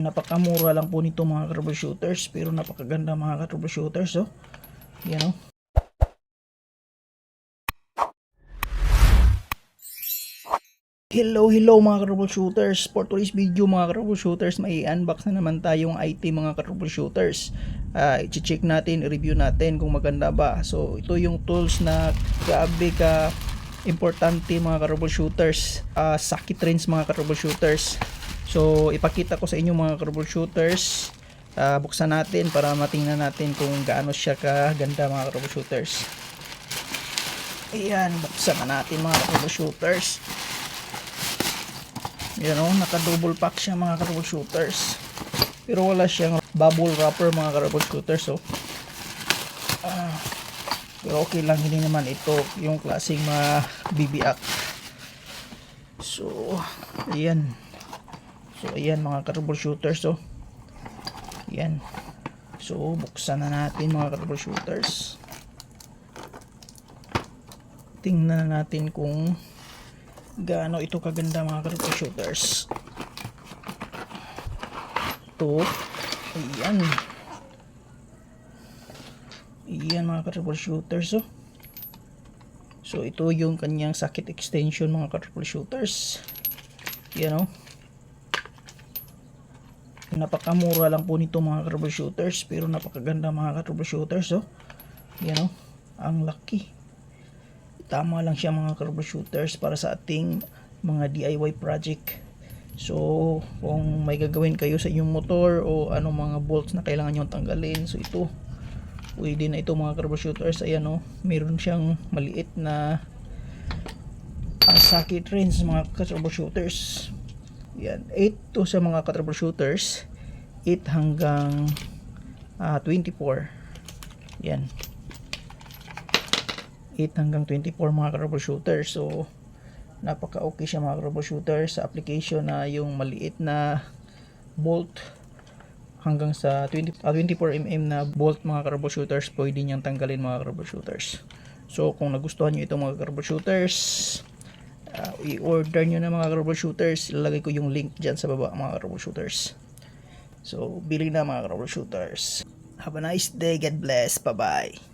Napakamura lang po nito mga troubleshooters, pero napakaganda mga troubleshooters. Oh. Yan oh. Hello mga troubleshooters. For today's video mga troubleshooters, may unbox na naman tayong IT mga troubleshooters. I-check natin, i-review natin kung maganda ba. So ito yung tools na grabe ka importante mga troubleshooters. Sakit trends mga troubleshooters. So ipakita ko sa inyo mga troubleshooters. Buksan natin para matingnan natin kung gaano siya kaganda mga troubleshooters. Ayan, buksan na natin mga troubleshooters. Yan o, naka-double pack siya mga troubleshooters. Pero wala siyang bubble wrapper mga troubleshooters. So, pero okay lang, hindi naman ito yung klaseng BBAC. So, ayan. So, ayan mga troubleshooters. So, ayan. So, buksan na natin mga troubleshooters. Tingnan natin kung gaano ito kaganda mga troubleshooters. Ito, ayan. Ayan mga troubleshooters. Oh. So ito yung kanyang socket extension mga troubleshooters. Ayan oh. Napakamura lang po nito mga troubleshooters, pero napakaganda mga troubleshooters. Oh. Ayan oh. Ang laki. Tama lang siya mga troubleshooters para sa ating mga DIY project. So kung may gagawin kayo sa inyong motor o anong mga bolts na kailangan nyo tanggalin, so ito pwede na ito mga troubleshooters. Ayan o, meron siyang maliit na socket wrench mga troubleshooters. Yan, 8 to sa mga troubleshooters, 8 hanggang 24. Yan, 8 hanggang 24 mga troubleshooters. So napaka okay siya mga troubleshooters sa application na yung maliit na bolt hanggang sa 24mm na bolt mga troubleshooters, pwede niyang tanggalin mga troubleshooters. So kung nagustuhan niyo itong mga troubleshooters, i-order niyo na mga troubleshooters. Ilalagay ko yung link dyan sa baba mga troubleshooters. So bili na mga troubleshooters. Have a nice day. God bless. Bye bye.